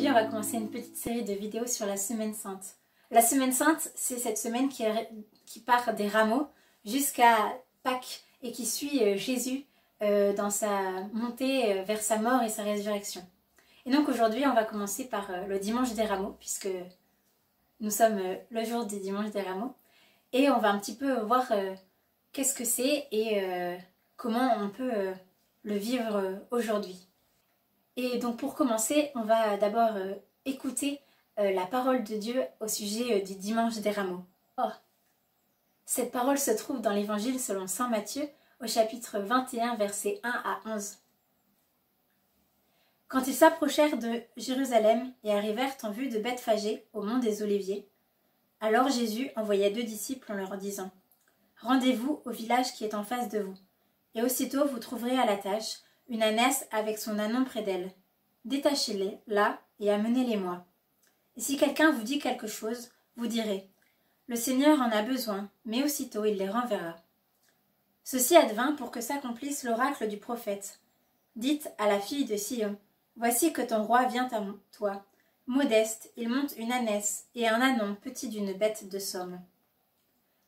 Aujourd'hui, on va commencer une petite série de vidéos sur la Semaine Sainte. La Semaine Sainte, c'est cette semaine qui part des rameaux jusqu'à Pâques et qui suit Jésus dans sa montée vers sa mort et sa résurrection. Et donc aujourd'hui, on va commencer par le dimanche des rameaux, puisque nous sommes le jour du dimanche des rameaux. Et on va un petit peu voir qu'est-ce que c'est et comment on peut le vivre aujourd'hui. Et donc pour commencer, on va d'abord écouter la parole de Dieu au sujet du dimanche des rameaux. Oh. Cette parole se trouve dans l'évangile selon saint Matthieu au chapitre 21 versets 1 à 11. Quand ils s'approchèrent de Jérusalem et arrivèrent en vue de Bethphagée au mont des Oliviers, alors Jésus envoya 2 disciples en leur disant : Rendez-vous au village qui est en face de vous, et aussitôt vous trouverez à la tâche une ânesse avec son ânon près d'elle. Détachez-les là et amenez-les-moi. Et si quelqu'un vous dit quelque chose, vous direz : Le Seigneur en a besoin, mais aussitôt il les renverra. Ceci advint pour que s'accomplisse l'oracle du prophète. Dites à la fille de Sion : Voici que ton roi vient à toi. Modeste, il monte une ânesse et un ânon petit d'une bête de somme.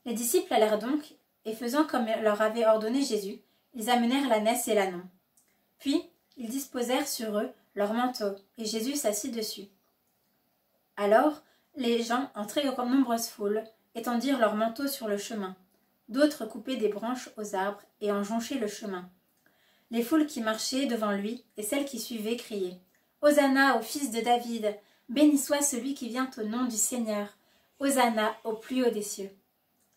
Les disciples allèrent donc, et faisant comme leur avait ordonné Jésus, ils amenèrent l'ânesse et l'ânon. Puis, ils disposèrent sur eux leurs manteaux, et Jésus s'assit dessus. Alors, les gens, en très nombreuse foule, étendirent leurs manteaux sur le chemin. D'autres coupaient des branches aux arbres et en jonchaient le chemin. Les foules qui marchaient devant lui et celles qui suivaient criaient : Hosanna au fils de David, béni soit celui qui vient au nom du Seigneur, Hosanna au plus haut des cieux.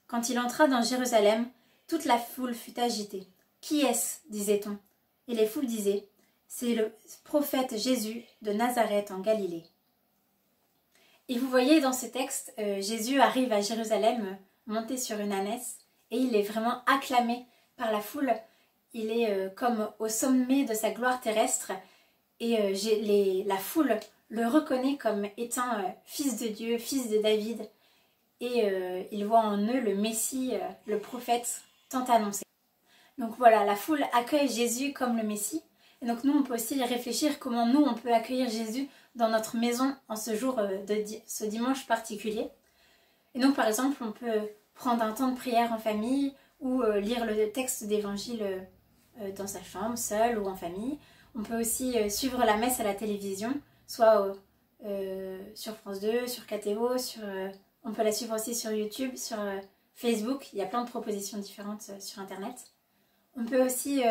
Quand il entra dans Jérusalem, toute la foule fut agitée. Qui est-ce ? disait-on. Et les foules disaient : C'est le prophète Jésus de Nazareth en Galilée. Et vous voyez dans ce texte, Jésus arrive à Jérusalem monté sur une ânesse et il est vraiment acclamé par la foule. Il est comme au sommet de sa gloire terrestre et la foule le reconnaît comme étant fils de Dieu, fils de David et il voit en eux le Messie, le prophète tant annoncé. Donc voilà, la foule accueille Jésus comme le Messie. Et donc nous, on peut aussi réfléchir comment nous, on peut accueillir Jésus dans notre maison en ce jour ce dimanche particulier. Et donc par exemple, on peut prendre un temps de prière en famille ou lire le texte d'évangile dans sa chambre, seul ou en famille. On peut aussi suivre la messe à la télévision, soit sur France 2, sur KTO, on peut la suivre aussi sur YouTube, sur Facebook. Il y a plein de propositions différentes sur Internet. On peut aussi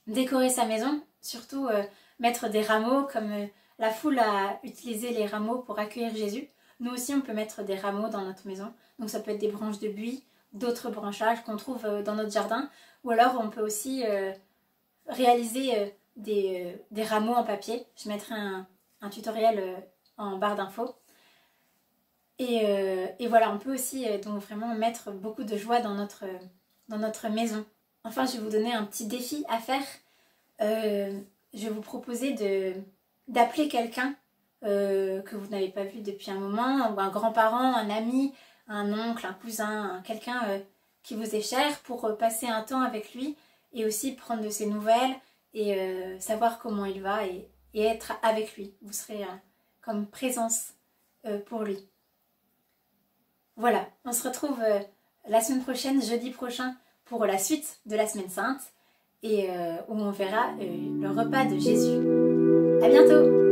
décorer sa maison, surtout mettre des rameaux, comme la foule a utilisé les rameaux pour accueillir Jésus. Nous aussi, on peut mettre des rameaux dans notre maison. Donc ça peut être des branches de buis, d'autres branchages qu'on trouve dans notre jardin. Ou alors, on peut aussi réaliser des rameaux en papier. Je mettrai un tutoriel en barre d'infos. Et voilà, on peut aussi donc vraiment mettre beaucoup de joie dans notre maison. Enfin, je vais vous donner un petit défi à faire. Je vais vous proposer d'appeler quelqu'un que vous n'avez pas vu depuis un moment, ou un grand-parent, un ami, un oncle, un cousin, quelqu'un qui vous est cher, pour passer un temps avec lui et aussi prendre de ses nouvelles et savoir comment il va et être avec lui. Vous serez comme présence pour lui. Voilà, on se retrouve la semaine prochaine, jeudi prochain, pour la suite de la Semaine Sainte et où on verra le repas de Jésus. À bientôt!